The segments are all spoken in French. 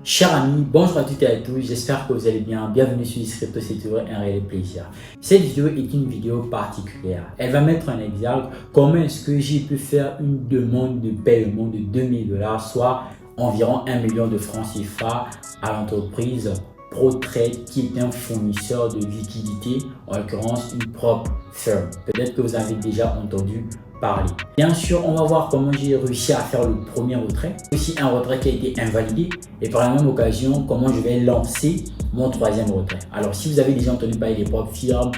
Chers amis, bonjour à toutes et à tous, j'espère que vous allez bien. Bienvenue sur Crypto, c'est toujours un réel plaisir. Cette vidéo est une vidéo particulière. Elle va mettre en exergue comment est-ce que j'ai pu faire une demande de paiement de 2000 $, soit environ 1 million de francs CFA à l'entreprise ProTrade qui est un fournisseur de liquidités, en l'occurrence une propre firme. Peut-être que vous avez déjà entendu parler. Bien sûr, on va voir comment j'ai réussi à faire le premier retrait, aussi un retrait qui a été invalidé et par la même occasion comment je vais lancer mon troisième retrait. Alors si vous avez déjà entendu parler des propres firmes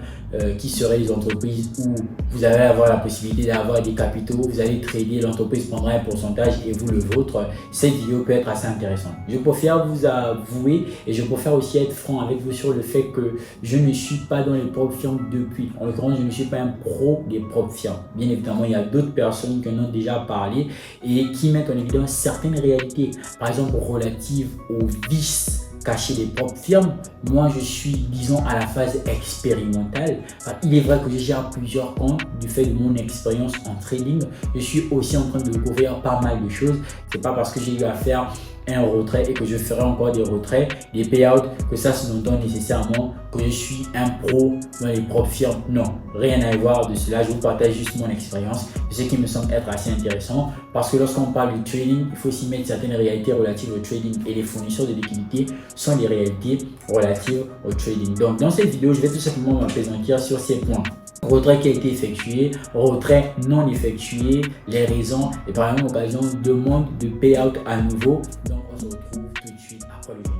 qui seraient des entreprises où vous allez avoir la possibilité d'avoir des capitaux, vous allez trader, l'entreprise prendra un pourcentage et vous le vôtre, cette vidéo peut être assez intéressante. Je préfère vous avouer et je préfère aussi être franc avec vous sur le fait que je ne suis pas dans les propres firmes depuis. En l'occurrence, je ne suis pas un pro des propres firmes. Bien évidemment, il y a d'autres personnes qui en ont déjà parlé et qui mettent en évidence certaines réalités, par exemple relatives aux vices cachés des propres firmes. Moi, je suis, disons, à la phase expérimentale. Il est vrai que je gère plusieurs comptes du fait de mon expérience en trading. Je suis aussi en train de découvrir pas mal de choses. C'est pas parce que j'ai eu à faire un retrait et que je ferai encore des retraits, des payouts, que ça sous-entend nécessairement que je suis un pro dans les propres firmes. Non, rien à voir de cela. Je vous partage juste mon expérience, ce qui me semble être assez intéressant parce que lorsqu'on parle de trading, il faut aussi mettre certaines réalités relatives au trading et les fournisseurs de liquidités sont des réalités relatives au trading. Donc dans cette vidéo, je vais tout simplement m'appesantir sur ces points. Retrait qui a été effectué, retrait non effectué, les raisons et par la même occasion demande de payout à nouveau. Donc on se retrouve tout de suite après le générique.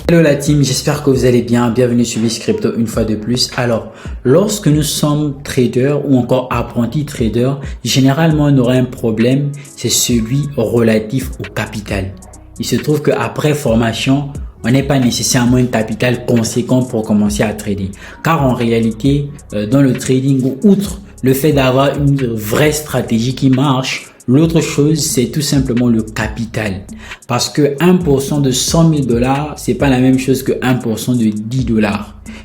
Hello la team, j'espère que vous allez bien. Bienvenue sur Crypto une fois de plus. Alors, lorsque nous sommes traders ou encore apprentis traders, généralement on aura un problème, c'est celui relatif au capital. Il se trouve qu'après formation, on n'est pas nécessairement un capital conséquent pour commencer à trader. Car en réalité, dans le trading, outre le fait d'avoir une vraie stratégie qui marche, l'autre chose, c'est tout simplement le capital. Parce que 1% de 100 000 $, c'est pas la même chose que 1% de 10 $.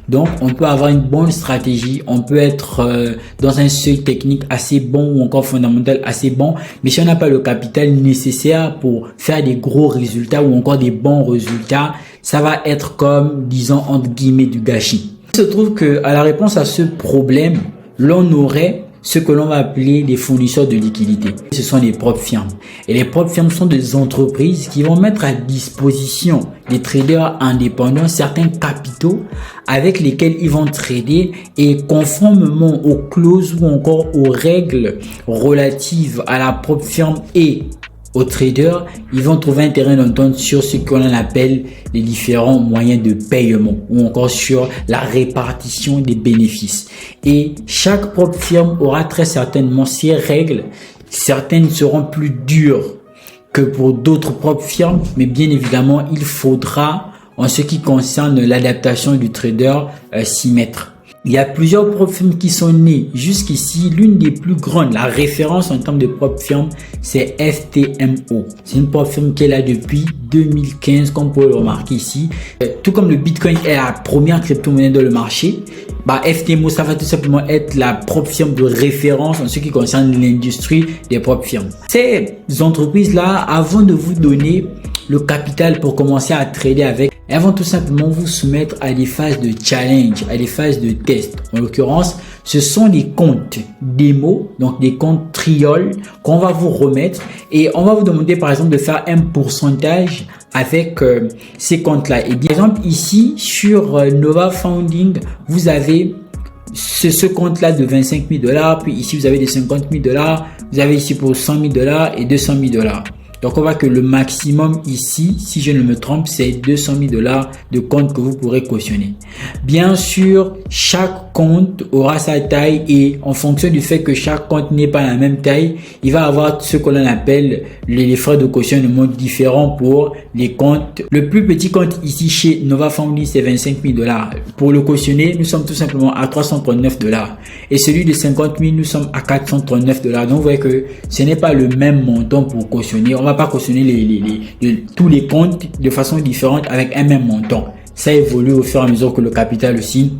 Donc, on peut avoir une bonne stratégie, on peut être dans un seuil technique assez bon ou encore fondamental assez bon. Mais si on n'a pas le capital nécessaire pour faire des gros résultats ou encore des bons résultats, ça va être comme, disons, entre guillemets, du gâchis. Il se trouve que à la réponse à ce problème, l'on aurait ce que l'on va appeler les fournisseurs de liquidités. Ce sont les propres firmes. Et les propres firmes sont des entreprises qui vont mettre à disposition des traders indépendants certains capitaux avec lesquels ils vont trader et conformément aux clauses ou encore aux règles relatives à la propre firme et aux traders, ils vont trouver un terrain d'entente sur ce qu'on appelle les différents moyens de paiement ou encore sur la répartition des bénéfices. Et chaque propre firme aura très certainement ses règles. Certaines seront plus dures que pour d'autres propres firmes, mais bien évidemment, il faudra, en ce qui concerne l'adaptation du trader, s'y mettre. Il y a plusieurs propres firmes qui sont nées jusqu'ici. L'une des plus grandes, la référence en termes de propres firmes, c'est FTMO. C'est une propre firme qui est là depuis 2015, comme vous pouvez le remarquer ici. Tout comme le Bitcoin est la première crypto-monnaie dans le marché, FTMO, ça va tout simplement être la propre firme de référence en ce qui concerne l'industrie des propres firmes. Ces entreprises-là, avant de vous donner le capital pour commencer à trader avec, elles vont tout simplement vous soumettre à des phases de challenge, à des phases de test. En l'occurrence, ce sont des comptes démo, donc des comptes trial qu'on va vous remettre et on va vous demander par exemple de faire un pourcentage avec ces comptes-là. Et bien, par exemple ici sur Nova Founding, vous avez ce compte-là de 25 000 $, puis ici vous avez des 50 000 $, vous avez ici pour 100 000 $ et 200 000 $. Donc, on voit que le maximum ici, si je ne me trompe, c'est 200 000 $ de compte que vous pourrez cautionner. Bien sûr, chaque compte aura sa taille et en fonction du fait que chaque compte n'est pas la même taille, il va avoir ce que l'on appelle les frais de cautionnement différents pour les comptes. Le plus petit compte ici chez Nova Founding, c'est 25 000 $. Pour le cautionner, nous sommes tout simplement à 339 $. Et celui de 50 000, nous sommes à 439 $. Donc, vous voyez que ce n'est pas le même montant pour cautionner. On va va pas cautionner tous les comptes de façon différente avec un même montant. Ça évolue au fur et à mesure que le capital aussi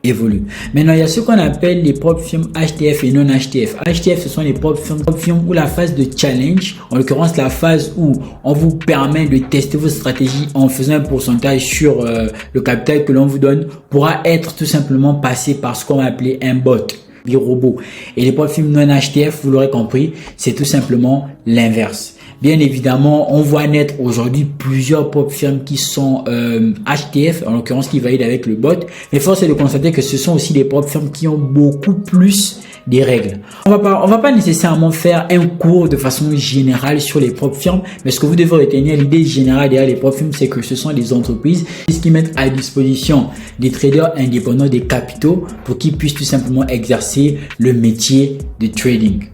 évolue. Maintenant, il y a ce qu'on appelle les propres firmes HTF et non HTF. HTF, ce sont les propres firmes où la phase de challenge, en l'occurrence la phase où on vous permet de tester vos stratégies en faisant un pourcentage sur le capital que l'on vous donne, pourra être tout simplement passé par ce qu'on va appeler un bot, des robots. Et les propres firmes non HTF, vous l'aurez compris, c'est tout simplement l'inverse. Bien évidemment, on voit naître aujourd'hui plusieurs propres firmes qui sont HTF, en l'occurrence qui valident avec le bot. Mais force est de constater que ce sont aussi des propres firmes qui ont beaucoup plus des règles. On va pas nécessairement faire un cours de façon générale sur les propres firmes, mais ce que vous devez retenir, l'idée générale derrière les propres firmes, c'est que ce sont des entreprises qui mettent à disposition des traders indépendants des capitaux pour qu'ils puissent tout simplement exercer le métier de trading.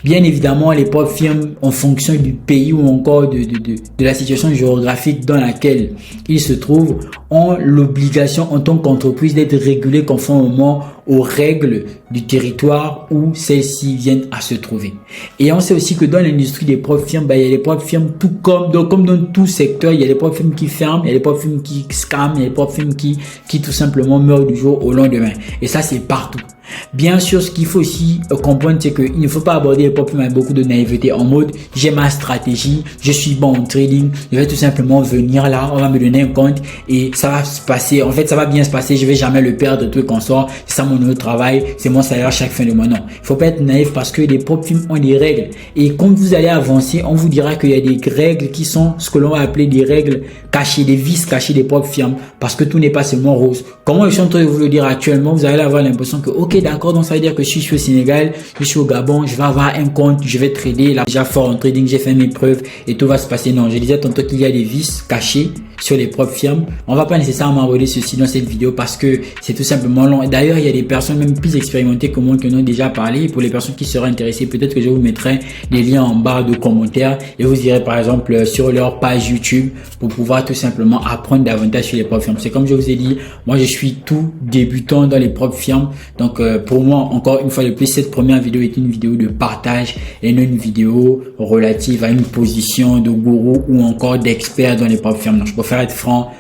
Bien évidemment, les propres firmes, en fonction du pays ou encore de la situation géographique dans laquelle ils se trouvent, ont l'obligation en tant qu'entreprise d'être régulées conformément aux règles du territoire où celles-ci viennent à se trouver. Et on sait aussi que dans l'industrie des propres firmes, il y a les propres firmes comme dans tout secteur, il y a les propres firmes qui ferment, il y a les propres firmes qui scamment, il y a les propres firmes qui tout simplement meurent du jour au lendemain. Et ça, c'est partout. Bien sûr, ce qu'il faut aussi comprendre, c'est qu'il ne faut pas aborder les propres firmes avec beaucoup de naïveté en mode j'ai ma stratégie, je suis bon en trading, je vais tout simplement venir là, on va me donner un compte et ça va se passer. En fait, ça va bien se passer, je vais jamais le perdre, tout qu'on sort, c'est ça mon nouveau travail, c'est mon salaire chaque fin de mois. Non, il faut pas être naïf parce que les propres firmes ont des règles et quand vous allez avancer, on vous dira qu'il y a des règles qui sont ce que l'on va appeler des règles cachées, des vices cachés des propres firmes parce que tout n'est pas seulement rose. Comment je suis en train de vous le dire actuellement, vous allez avoir l'impression que ok, d'accord, donc ça veut dire que si je suis au Sénégal, je suis au Gabon, je vais avoir un compte, je vais trader, là déjà fort en trading, j'ai fait mes preuves et tout va se passer. Non, je disais tantôt qu'il y a des vices cachés sur les propres firmes. On va pas nécessairement aborder ceci dans cette vidéo parce que c'est tout simplement long. D'ailleurs, il y a des personnes même plus expérimentées que moi qui en ont déjà parlé. Pour les personnes qui seraient intéressées, peut-être que je vous mettrai les liens en barre de commentaires et vous irez par exemple sur leur page YouTube pour pouvoir tout simplement apprendre davantage sur les propres firmes. C'est comme je vous ai dit, moi je suis tout débutant dans les propres firmes. Donc pour moi, encore une fois de plus, cette première vidéo est une vidéo de partage et non une vidéo relative à une position de gourou ou encore d'expert dans les propres firmes. Donc je préfère être franc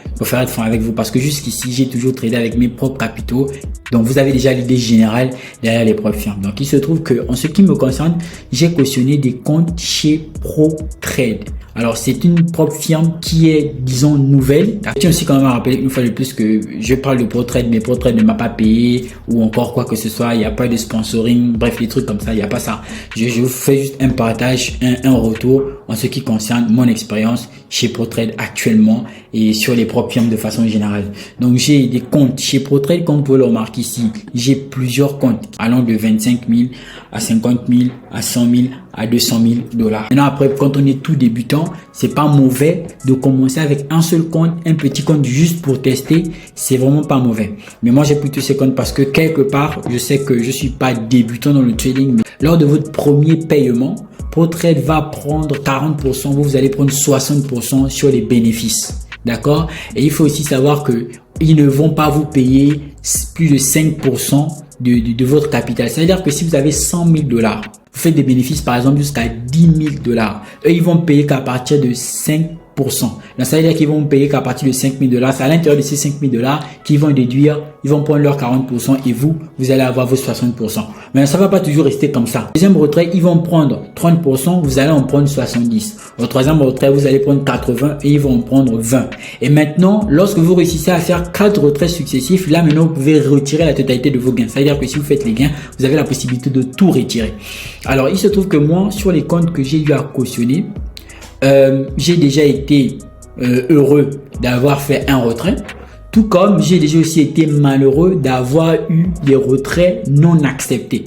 avec vous parce que jusqu'ici j'ai toujours tradé avec mes propres capitaux. Donc vous avez déjà l'idée générale derrière les propres firmes. Donc il se trouve que en ce qui me concerne, j'ai cautionné des comptes chez ProTrade. Alors c'est une propre firme qui est disons nouvelle. Je tiens aussi quand même à rappeler une fois de plus que je parle de ProTrade, mais ProTrade ne m'a pas payé ou encore quoi que ce soit. Il n'y a pas de sponsoring, bref des trucs comme ça, il n'y a pas ça. Je vous fais juste un partage, un retour en ce qui concerne mon expérience chez ProTrade actuellement et sur les propres firmes de façon générale. Donc j'ai des comptes chez ProTrade comme vous pouvez le remarquer ici. J'ai plusieurs comptes allant de 25 000 à 50 000 à 100 000 à 200 000 dollars. Maintenant après, quand on est tout débutant, c'est pas mauvais de commencer avec un seul compte, un petit compte juste pour tester. C'est vraiment pas mauvais. Mais moi j'ai plutôt ces comptes parce que quelque part, je sais que je suis pas débutant dans le trading. Mais lors de votre premier paiement, ProTrade va prendre 40%, vous allez prendre 60% sur les bénéfices. D'accord? Et il faut aussi savoir que ils ne vont pas vous payer plus de 5% de votre capital. C'est-à-dire que si vous avez 100 000 dollars, vous faites des bénéfices par exemple jusqu'à 10 000 dollars. Eux, ils vont payer qu'à partir de 5%. Donc, ça veut dire qu'ils vont payer qu'à partir de 5 000 dollars. C'est à l'intérieur de ces 5 000 dollars qu'ils vont déduire. Ils vont prendre leurs 40% et vous allez avoir vos 60%. Mais ça va pas toujours rester comme ça. Deuxième retrait, ils vont prendre 30%, vous allez en prendre 70. Au troisième retrait, vous allez prendre 80 et ils vont en prendre 20. Et maintenant, lorsque vous réussissez à faire 4 retraits successifs, là maintenant, vous pouvez retirer la totalité de vos gains. C'est-à-dire que si vous faites les gains, vous avez la possibilité de tout retirer. Alors, il se trouve que moi, sur les comptes que j'ai eu à cautionner, j'ai déjà été heureux d'avoir fait un retrait, tout comme j'ai déjà aussi été malheureux d'avoir eu des retraits non acceptés.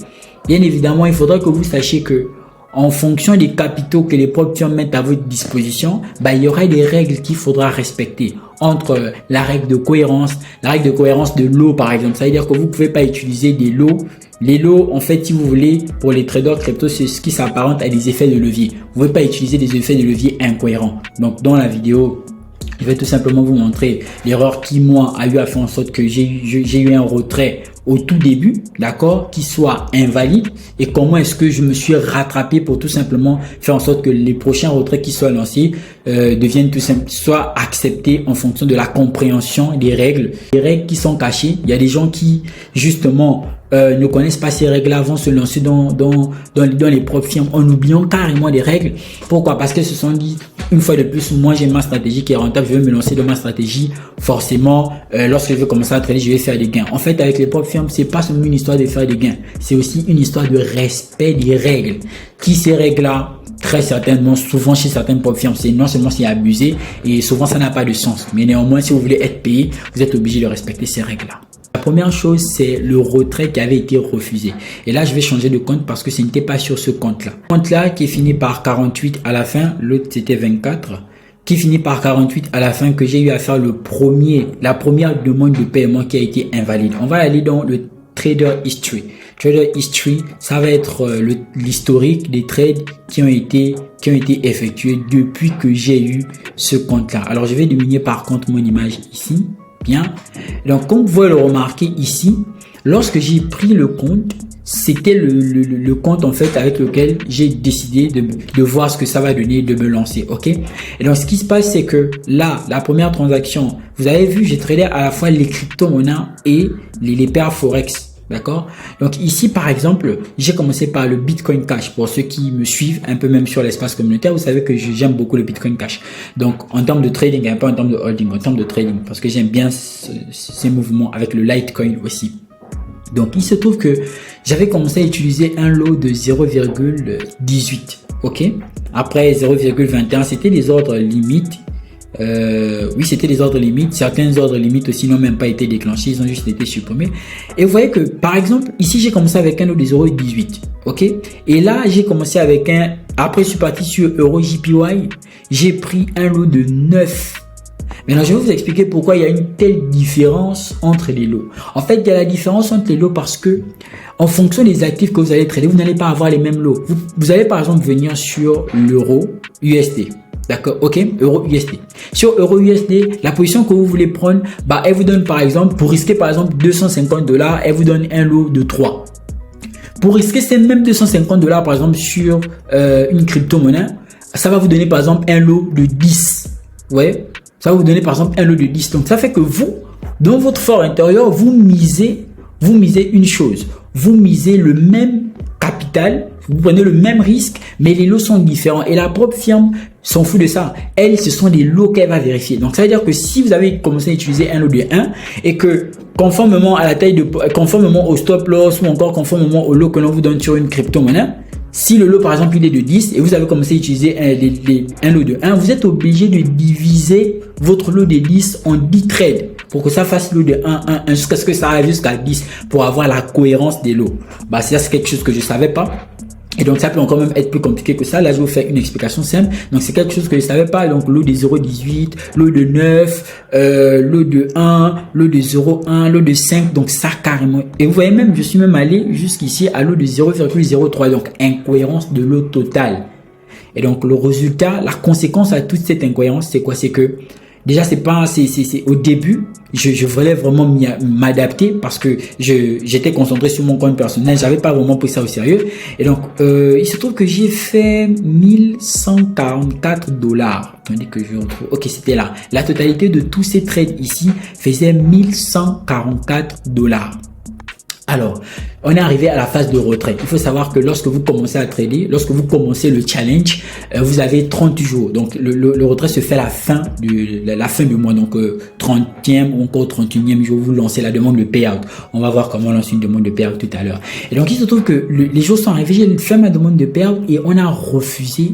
Bien évidemment, il faudra que vous sachiez que en fonction des capitaux que les propres firmes mettent à votre disposition, il y aura des règles qu'il faudra respecter. Entre la règle de cohérence de lot par exemple, ça veut dire que vous ne pouvez pas utiliser des lots. Les lots, en fait, si vous voulez, pour les traders crypto, c'est ce qui s'apparente à des effets de levier. Vous ne pouvez pas utiliser des effets de levier incohérents. Donc, dans la vidéo Je vais tout simplement vous montrer l'erreur qui, moi, a eu à faire en sorte que j'ai eu un retrait au tout début, d'accord, qui soit invalide, et comment est-ce que je me suis rattrapé pour tout simplement faire en sorte que les prochains retraits qui soient lancés deviennent tout simplement, soient acceptés en fonction de la compréhension des règles qui sont cachées. Il y a des gens qui, justement, ne connaissent pas ces règles-là, vont se lancer dans les propres firmes en oubliant carrément les règles. Pourquoi? Parce que se sont dit, une fois de plus, moi j'ai ma stratégie qui est rentable, je vais me lancer dans ma stratégie. Forcément, lorsque je vais commencer à trader, je vais faire des gains. En fait, avec les propres firmes, c'est pas seulement une histoire de faire des gains, c'est aussi une histoire de respect des règles. Ces règles-là, très certainement, souvent chez certaines propres firmes, c'est non seulement c'est abusé et souvent ça n'a pas de sens. Mais néanmoins, si vous voulez être payé, vous êtes obligé de respecter ces règles-là. La première chose, c'est le retrait qui avait été refusé. Et là, je vais changer de compte parce que ce n'était pas sur ce compte-là. Ce compte-là qui est fini par 48 à la fin, l'autre c'était 24, qui finit par 48 à la fin, que j'ai eu à faire la première demande de paiement qui a été invalide. On va aller dans le Trader History. Trader History, ça va être l'historique des trades qui ont été effectués depuis que j'ai eu ce compte-là. Alors, je vais diminuer par contre mon image ici. Bien. Donc, comme vous pouvez le remarquer ici, lorsque j'ai pris le compte, c'était le compte en fait avec lequel j'ai décidé de voir ce que ça va donner, de me lancer. Ok. Et donc, ce qui se passe, c'est que là, la première transaction, vous avez vu, j'ai tradé à la fois les crypto-monnaies et les paires Forex. D'accord? Donc ici, par exemple, j'ai commencé par le Bitcoin Cash. Pour ceux qui me suivent un peu même sur l'espace communautaire, vous savez que j'aime beaucoup le Bitcoin Cash. Donc, en termes de trading, un peu en termes de holding, en termes de trading, parce que j'aime bien ces mouvements avec le Litecoin aussi. Donc, il se trouve que j'avais commencé à utiliser un lot de 0,18. Ok? Après 0,21, c'était les ordres limites. Oui, c'était les ordres limites. Certains ordres limites aussi n'ont même pas été déclenchés, ils ont juste été supprimés. Et vous voyez que, par exemple, ici, j'ai commencé avec un lot de 0,18. Ok? Et là, j'ai commencé avec après, je suis parti sur EuroJPY. J'ai pris un lot de 9. Maintenant, je vais vous expliquer pourquoi il y a une telle différence entre les lots. En fait, il y a la différence entre les lots parce que, en fonction des actifs que vous allez trader, vous n'allez pas avoir les mêmes lots. Vous allez, par exemple, venir sur l'euro USD. D'accord, ok, euro USD. Sur euro USD, la position que vous voulez prendre, elle vous donne par exemple, pour risquer par exemple $250, elle vous donne un lot de 3. Pour risquer ces mêmes $250 par exemple sur une crypto-monnaie, ça va vous donner par exemple un lot de 10. Ouais, ça va vous donner par exemple un lot de 10. Donc ça fait que vous, dans votre fort intérieur, vous misez une chose. Vous misez le même capital, vous prenez le même risque, mais les lots sont différents. Et la propre firme s'en fout de ça. Elle, ce sont des lots qu'elle va vérifier. Donc, ça veut dire que si vous avez commencé à utiliser un lot de 1 et que conformément à la taille conformément au stop loss ou encore conformément au lot que l'on vous donne sur une crypto-monnaie, si le lot, par exemple, il est de 10 et vous avez commencé à utiliser un lot de 1, vous êtes obligé de diviser votre lot de 10 en 10 trades pour que ça fasse lot de 1 jusqu'à ce que ça arrive jusqu'à 10 pour avoir la cohérence des lots. Ça, c'est quelque chose que je savais pas. Et donc, ça peut encore même être plus compliqué que ça. Là, je vais vous faire une explication simple. Donc, c'est quelque chose que je savais pas. Donc, lot de 0,18, lot de 9, lot de 1, lot de 0,1, lot de 5. Donc, ça carrément. Et vous voyez même, je suis même allé jusqu'ici à lot de 0,03. Donc, incohérence de lot total. Et donc, le résultat, la conséquence à toute cette incohérence, c'est quoi? C'est que, déjà, c'est au début, je voulais vraiment m'adapter parce que j'étais concentré sur mon compte personnel. J'avais pas vraiment pris ça au sérieux. Et donc, il se trouve que j'ai fait $1144. Attendez que je retrouve. Ok, c'était là. La totalité de tous ces trades ici faisait $1144. Alors, on est arrivé à la phase de retrait. Il faut savoir que lorsque vous commencez à trader, lorsque vous commencez le challenge, vous avez 30 jours. Donc, le retrait se fait à la fin du mois. Donc, 30e ou encore 31e jour, vous lancez la demande de payout. On va voir comment lancer une demande de payout tout à l'heure. Et donc, il se trouve que les jours sont arrivés, j'ai fait ma demande de payout et on a refusé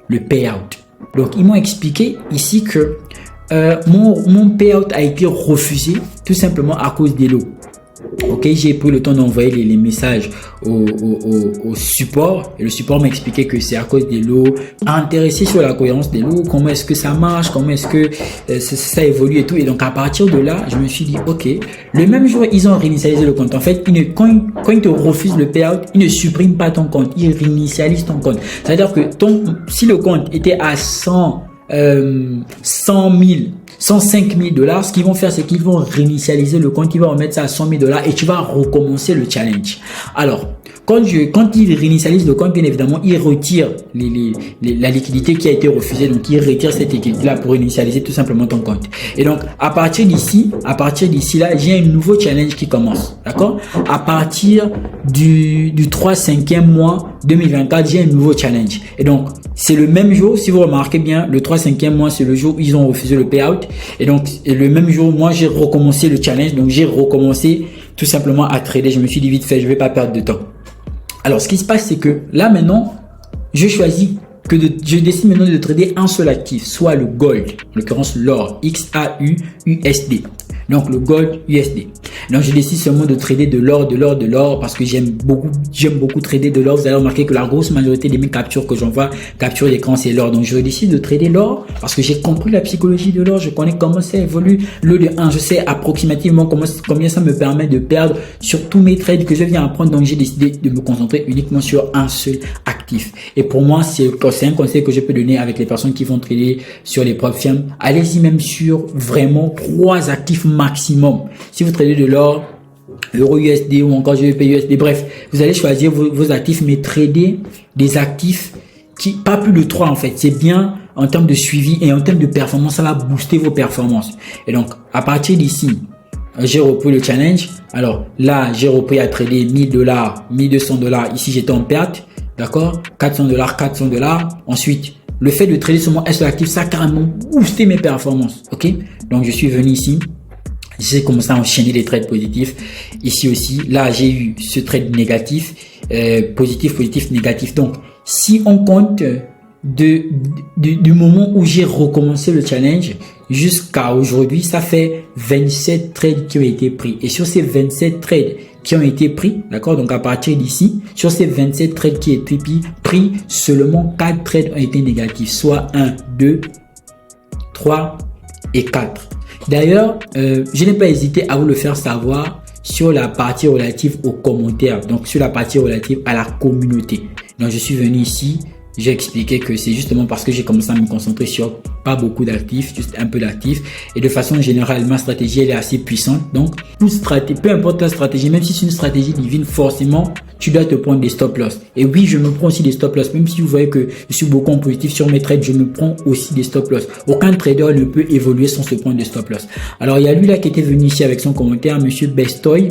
le payout. Donc, ils m'ont expliqué ici que mon payout a été refusé tout simplement à cause des lots. Ok, j'ai pris le temps d'envoyer les messages au support et le support m'a expliqué que c'est à cause des lots, intéressé sur la cohérence des lots, comment est-ce que ça marche, comment est-ce que ça évolue et tout. Et donc à partir de là, je me suis dit ok, le même jour ils ont réinitialisé le compte. En fait, quand ils te refusent le payout, ils ne suppriment pas ton compte, ils réinitialisent ton compte. C'est-à-dire que si le compte était à 100 000, 105 000 $, ce qu'ils vont faire, c'est qu'ils vont réinitialiser le compte, ils vont remettre ça à 100 000 $ et tu vas recommencer le challenge. Alors, quand ils réinitialisent le compte, bien évidemment, ils retirent la liquidité qui a été refusée. Donc, ils retirent cette liquidité-là pour initialiser tout simplement ton compte. Et donc, à partir d'ici là, j'ai un nouveau challenge qui commence. D'accord? À partir du 3/5e mois 2024, j'ai un nouveau challenge. Et donc, c'est le même jour, si vous remarquez bien, le 3/5e mois, c'est le jour où ils ont refusé le payout. Et donc, le même jour, moi, j'ai recommencé le challenge. Donc, j'ai recommencé tout simplement à trader. Je me suis dit vite fait, je vais pas perdre de temps. Alors, ce qui se passe, c'est que là, maintenant, je décide maintenant de trader un seul actif, soit le gold, en l'occurrence l'or, XAUUSD. Donc, le gold USD. Donc, je décide seulement de trader de l'or parce que j'aime beaucoup trader de l'or. Vous allez remarquer que la grosse majorité de mes captures que j'envoie, capture d'écran, c'est l'or. Donc, je décide de trader l'or parce que j'ai compris la psychologie de l'or. Je connais comment ça évolue. Le de 1, je sais approximativement combien ça me permet de perdre sur tous mes trades que je viens apprendre. Donc, j'ai décidé de me concentrer uniquement sur un seul actif. Et pour moi, c'est un conseil que je peux donner avec les personnes qui vont trader sur les propres firmes. Allez-y même sur vraiment 3 actifs maximum. Si vous tradez de l'or, euro USD ou encore GBP USD, bref, vous allez choisir vos actifs, mais trader des actifs qui, pas plus de 3 en fait. C'est bien en termes de suivi et en termes de performance, ça va booster vos performances. Et donc, à partir d'ici, j'ai repris le challenge. Alors là, j'ai repris à trader 1000 $, 1200 $. Ici, j'étais en perte. D'accord? 400 $, 400 $. Ensuite, le fait de trader sur mon seul actif, ça a carrément boosté mes performances. Ok? Donc, je suis venu ici. J'ai commencé à enchaîner les trades positifs. Ici aussi, là, j'ai eu ce trade négatif, positif, positif, négatif. Donc, si on compte du moment où j'ai recommencé le challenge jusqu'à aujourd'hui, ça fait 27 trades qui ont été pris. Et sur ces 27 trades qui ont été pris, d'accord, donc à partir d'ici, sur ces 27 trades qui ont été pris, seulement 4 trades ont été négatifs, soit 1, 2, 3 et 4. D'ailleurs, je n'ai pas hésité à vous le faire savoir sur la partie relative aux commentaires, donc sur la partie relative à la communauté. Donc, je suis venu ici, j'ai expliqué que c'est justement parce que j'ai commencé à me concentrer sur pas beaucoup d'actifs, juste un peu d'actifs. Et de façon générale, ma stratégie, elle est assez puissante. Donc, peu importe ta stratégie, même si c'est une stratégie divine, forcément, tu dois te prendre des stop loss. Et oui, je me prends aussi des stop loss. Même si vous voyez que je suis beaucoup en positif sur mes trades, je me prends aussi des stop loss. Aucun trader ne peut évoluer sans se prendre des stop loss. Alors, il y a lui là qui était venu ici avec son commentaire, Monsieur Bestoy.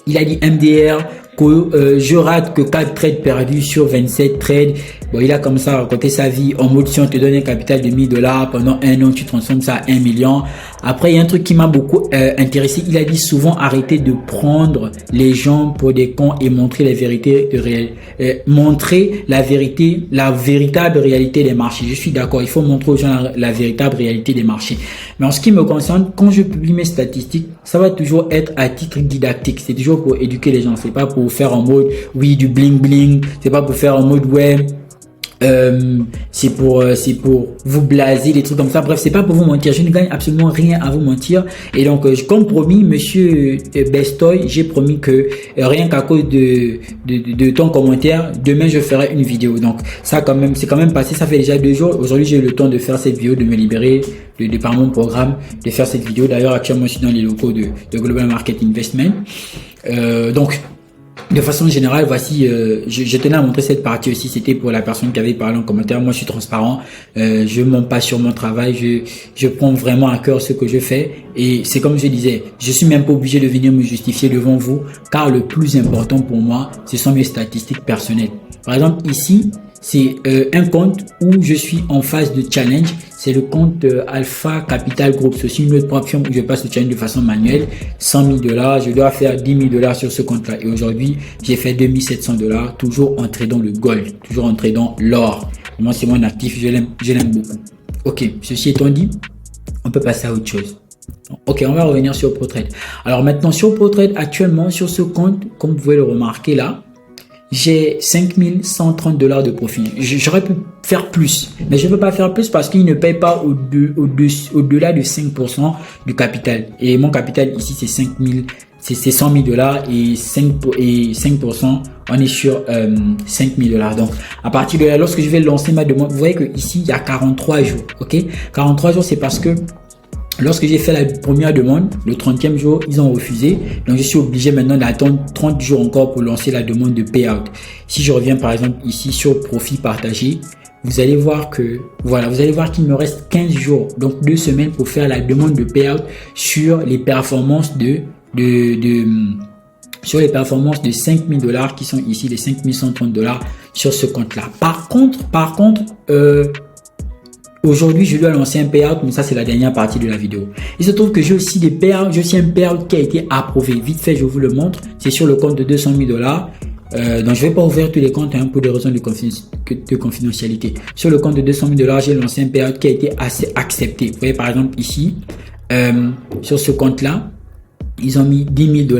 Il a dit MDR, que je rate que 4 trades perdus sur 27 trades. Bon, il a comme ça raconté sa vie en mode si on te donne un capital de 1000 $, pendant un an, tu transformes ça à 1 million. Après, il y a un truc qui m'a beaucoup intéressé. Il a dit souvent arrêter de prendre les gens pour des cons et montrer la vérité montrer la vérité, la véritable réalité des marchés. Je suis d'accord, il faut montrer aux gens la véritable réalité des marchés. Mais en ce qui me concerne, quand je publie mes statistiques, ça va toujours être à titre didactique. C'est toujours pour éduquer les gens. C'est pas pour faire en mode oui du bling bling. C'est pas pour faire en mode ouais. C'est pour vous blaser, des trucs comme ça. Bref, c'est pas pour vous mentir. Je ne gagne absolument rien à vous mentir. Et donc, comme promis, Monsieur Bestoy, j'ai promis que rien qu'à cause de ton commentaire, demain je ferai une vidéo. Donc, ça quand même, c'est quand même passé. Ça fait déjà 2 jours. Aujourd'hui, j'ai eu le temps de faire cette vidéo, de me libérer de par mon programme, de faire cette vidéo. D'ailleurs, actuellement, je suis dans les locaux de Global Market Investment. Donc, de façon générale, voici, je tenais à montrer cette partie aussi. C'était pour la personne qui avait parlé en commentaire. Moi, je suis transparent. Je mens pas sur mon travail. Je prends vraiment à cœur ce que je fais. Et c'est comme je disais, je suis même pas obligé de venir me justifier devant vous, car le plus important pour moi, ce sont mes statistiques personnelles. Par exemple, ici, c'est un compte où je suis en phase de challenge. C'est le compte Alpha Capital Group. C'est aussi une autre plateforme où je passe le challenge de façon manuelle. 100 000 $. Je dois faire 10 000 $ sur ce compte-là. Et aujourd'hui, j'ai fait 2700 $. Toujours en tradant le gold. Toujours en tradant l'or. Moi, c'est mon actif. Je l'aime beaucoup. Ok. Ceci étant dit, on peut passer à autre chose. Ok, on va revenir sur ProTrade. Alors maintenant, sur ProTrade, actuellement, sur ce compte, comme vous pouvez le remarquer là, j'ai 5130 $ de profit. J'aurais pu faire plus, mais je ne peux pas faire plus parce qu'il ne paye pas au-delà de 5% du capital. Et mon capital ici, c'est 100 000 $ et 5%, on est sur 5 000 $. Donc, à partir de là, lorsque je vais lancer ma demande, vous voyez que ici il y a 43 jours. Ok, 43 jours, c'est parce que Lorsque j'ai fait la première demande, le 30e jour, ils ont refusé. Donc, je suis obligé maintenant d'attendre 30 jours encore pour lancer la demande de payout. Si je reviens par exemple ici sur profit partagé, vous allez voir que, voilà, vous allez voir qu'il me reste 15 jours, donc 2 semaines pour faire la demande de payout sur les performances sur les performances de $5,000 qui sont ici, les $5,130 sur ce compte-là. Par contre, aujourd'hui, je dois lancer un payout, mais ça, c'est la dernière partie de la vidéo. Il se trouve que j'ai aussi des payouts, j'ai aussi un payout qui a été approuvé. Vite fait, je vous le montre. C'est sur le compte de $200,000. Donc, je vais pas ouvrir tous les comptes pour des raisons de confidentialité. Sur le compte de $200,000, j'ai lancé un payout qui a été assez accepté. Vous voyez, par exemple, ici, sur ce compte-là, ils ont mis $10,000.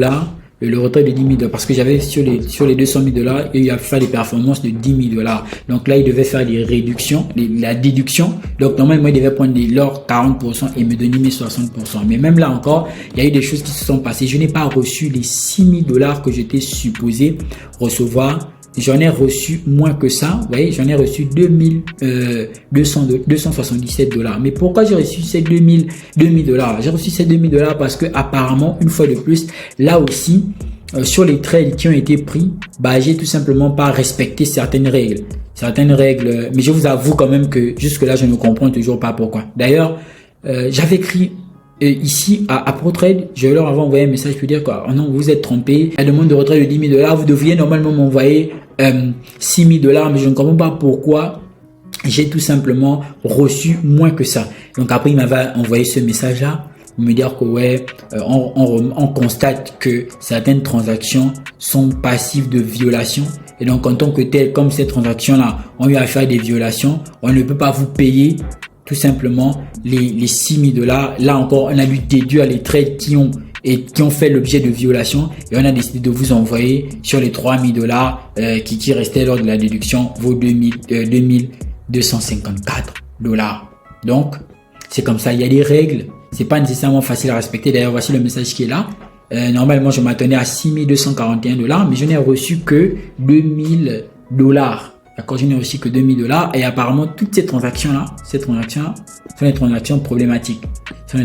Le retrait de $10,000 parce que j'avais sur les $200,000 et il a fait des performances de $10,000. Donc là, il devait faire des réductions, la déduction. Donc normalement, il devait prendre leurs 40% et me donner mes 60%. Mais même là encore, il y a eu des choses qui se sont passées. Je n'ai pas reçu les $6,000 que j'étais supposé recevoir. J'en ai reçu moins que ça. Vous voyez, j'en ai reçu $2,277. Mais pourquoi j'ai reçu ces $2,000? J'ai reçu ces $2,000 parce que apparemment, une fois de plus, là aussi, sur les trades qui ont été pris, j'ai tout simplement pas respecté certaines règles. Mais je vous avoue quand même que jusque là, je ne comprends toujours pas pourquoi. D'ailleurs, j'avais écrit ici à ProTrade, je leur avais envoyé un message pour dire quoi, oh non, vous êtes trompé, la demande de retrait de $10,000, vous devriez normalement m'envoyer $6,000, mais je ne comprends pas pourquoi j'ai tout simplement reçu moins que ça. Donc après, il m'avait envoyé ce message-là pour me dire que ouais, on constate que certaines transactions sont passives de violation. Et donc en tant que tel, comme ces transactions-là ont eu à faire des violations, on ne peut pas vous payer tout simplement les $6,000. Là encore, on a dû déduire les trades qui ont fait l'objet de violation et on a décidé de vous envoyer sur les $3,000 qui restaient lors de la déduction vos $2,254. Donc, c'est comme ça. Il y a des règles. C'est pas nécessairement facile à respecter. D'ailleurs, voici le message qui est là. Normalement, je m'attendais à $6,241, mais je n'ai reçu que $2,000. D'accord, je n'ai reçu que $2,000 et apparemment toutes ces transactions-là sont des transactions problématiques. Ce sont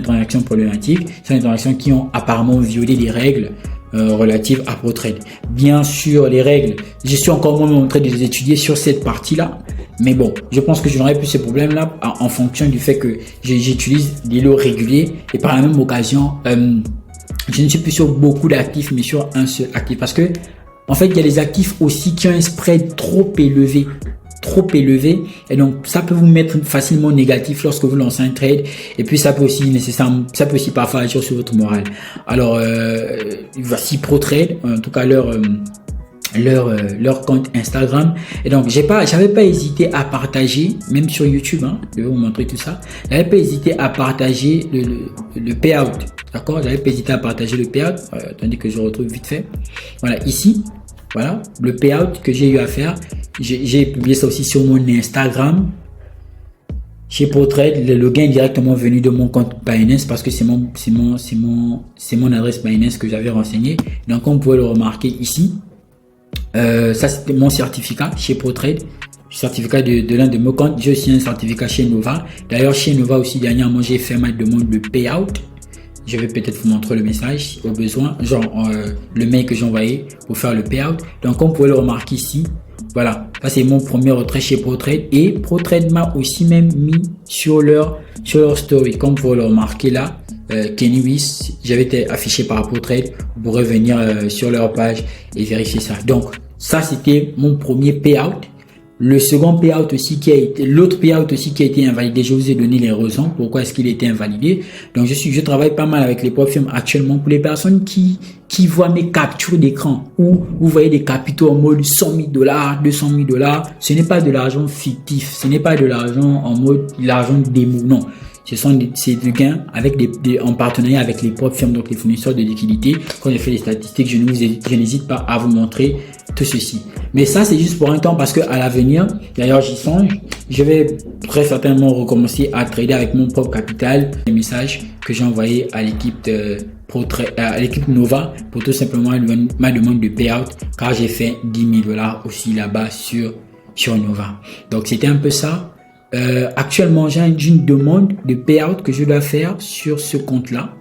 des transactions qui ont apparemment violé les règles relatives à ProTrade. Bien sûr, les règles, je suis encore moi en train de les étudier sur cette partie-là. Mais bon, je pense que je n'aurai plus ces problèmes-là en fonction du fait que j'utilise des lots réguliers et par la même occasion, je ne suis plus sur beaucoup d'actifs, mais sur un seul actif parce que en fait, il y a des actifs aussi qui ont un spread trop élevé et donc ça peut vous mettre facilement négatif lorsque vous lancez un trade et puis ça peut aussi parfois agir sur votre morale. Alors voici ProTrade, en tout cas leur compte Instagram et donc j'avais pas hésité à partager même sur YouTube, je vais vous montrer tout ça. J'avais pas hésité à partager le payout, d'accord, j'avais pas hésité à partager le payout. Attendez que je retrouve vite fait. Voilà, ici, voilà le payout que j'ai eu à faire. J'ai publié ça aussi sur mon Instagram. Chez ProTrade, le gain est directement venu de mon compte Binance parce que c'est mon adresse Binance que j'avais renseigné. Donc on pouvait le remarquer ici. Ça c'était mon certificat chez ProTrade, certificat de l'un de mes comptes. J'ai aussi un certificat chez Nova. D'ailleurs chez Nova aussi dernièrement j'ai fait ma demande de payout. Je vais peut-être vous montrer le message au besoin, le mail que j'ai envoyé pour faire le payout. Donc on pouvait le remarquer ici. Voilà, ça c'est mon premier retrait chez ProTrade et ProTrade m'a aussi même mis sur leur story. Comme vous pouvez le remarquer là, Kenny Wiss, j'avais été affiché par ProTrade. Vous pourrez venir sur leur page et vérifier ça. Donc ça c'était mon premier payout. Le second payout aussi l'autre payout aussi qui a été invalidé, je vous ai donné les raisons pourquoi est-ce qu'il a été invalidé. Donc je travaille pas mal avec les prop firms actuellement pour les personnes qui voient mes captures d'écran où vous voyez des capitaux en mode $100,000, $200,000. Ce n'est pas de l'argent fictif, ce n'est pas de l'argent en mode l'argent démo, non. C'est du gain en partenariat avec les prop firms, donc les fournisseurs de liquidités. Quand j'ai fait les statistiques, je n'hésite pas à vous montrer tout ceci. Mais ça, c'est juste pour un temps parce que à l'avenir, d'ailleurs, j'y songe, je vais très certainement recommencer à trader avec mon propre capital. Les messages que j'ai envoyés à l'équipe à l'équipe Nova pour tout simplement ma demande de payout car j'ai fait $10,000 aussi là-bas sur Nova. Donc, c'était un peu ça. Actuellement, j'ai une demande de payout que je dois faire sur ce compte-là.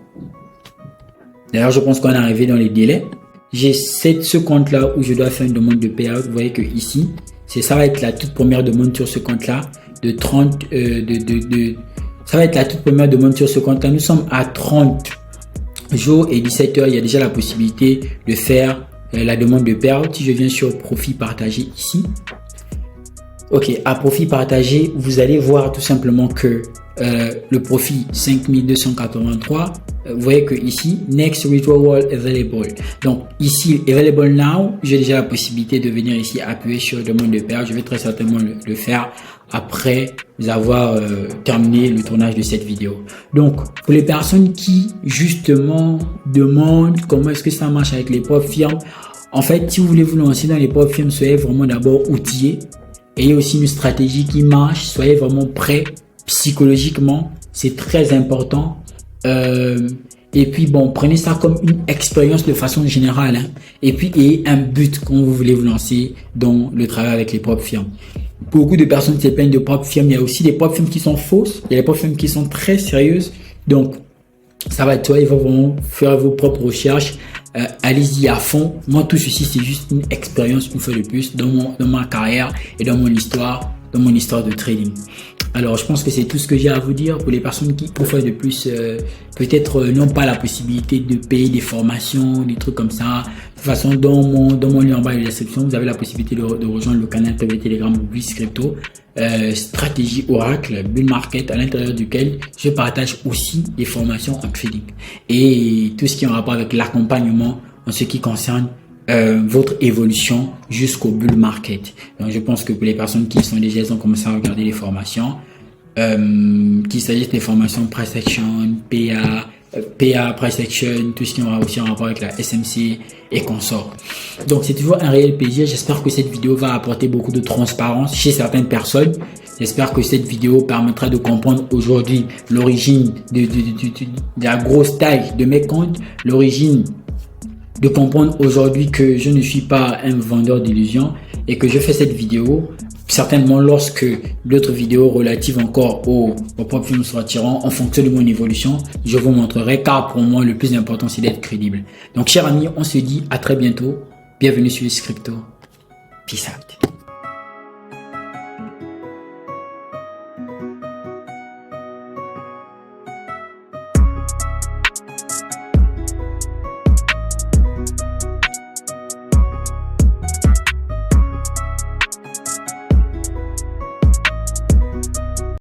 D'ailleurs, je pense qu'on est arrivé dans les délais. J'ai ce compte-là où je dois faire une demande de payout. Vous voyez que ici, ça va être la toute première demande sur ce compte-là de 30, ça va être la toute première demande sur ce compte-là. Nous sommes à 30 jours et 17 heures. Il y a déjà la possibilité de faire la demande de payout. Si je viens sur profit partagé ici, ok, à profit partagé, vous allez voir tout simplement que le profit 5283, vous voyez que ici, next withdrawal available. Donc ici, available now, j'ai déjà la possibilité de venir ici appuyer sur demande de payout. Je vais très certainement le faire après avoir terminé le tournage de cette vidéo. Donc, pour les personnes qui justement demandent comment est-ce que ça marche avec les propres firmes, en fait, si vous voulez vous lancer dans les propres firmes, soyez vraiment d'abord outillé. Ayez aussi une stratégie qui marche, soyez vraiment prêt psychologiquement, c'est très important. Et puis bon, prenez ça comme une expérience de façon générale, hein. Et puis ayez un but quand vous voulez vous lancer dans le travail avec les propres firmes. Beaucoup de personnes se plaignent de propres firmes. Il y a aussi des propres firmes qui sont fausses, il y a des propres firmes qui sont très sérieuses. Donc ça va être toi, il va vraiment faire vos propres recherches. Allez-y à fond. Moi, tout ceci, c'est juste une expérience une fois de plus dans ma carrière et dans mon histoire de trading. Alors, je pense que c'est tout ce que j'ai à vous dire pour les personnes qui, une fois de plus, peut-être n'ont pas la possibilité de payer des formations, des trucs comme ça. De toute façon, dans mon lien en bas de la description, vous avez la possibilité de rejoindre le canal Telegram Biscrypto. Stratégie Oracle, Bull Market, à l'intérieur duquel je partage aussi des formations en trading et tout ce qui est en rapport avec l'accompagnement en ce qui concerne votre évolution jusqu'au Bull Market. Donc je pense que pour les personnes qui sont déjà ont commencé à regarder les formations, qu'il s'agisse des formations Price Action, PA, Price Action, tout ce qui aura aussi en rapport avec la SMC et consorts. Donc c'est toujours un réel plaisir. J'espère que cette vidéo va apporter beaucoup de transparence chez certaines personnes. J'espère que cette vidéo permettra de comprendre aujourd'hui l'origine de la grosse taille de mes comptes, l'origine de comprendre aujourd'hui que je ne suis pas un vendeur d'illusions et que je fais cette vidéo certainement lorsque d'autres vidéos relatives encore aux propres films sortiront en fonction de mon évolution, je vous montrerai, car pour moi le plus important c'est d'être crédible. Donc chers amis, on se dit à très bientôt. Bienvenue sur Biscrypto. Peace out.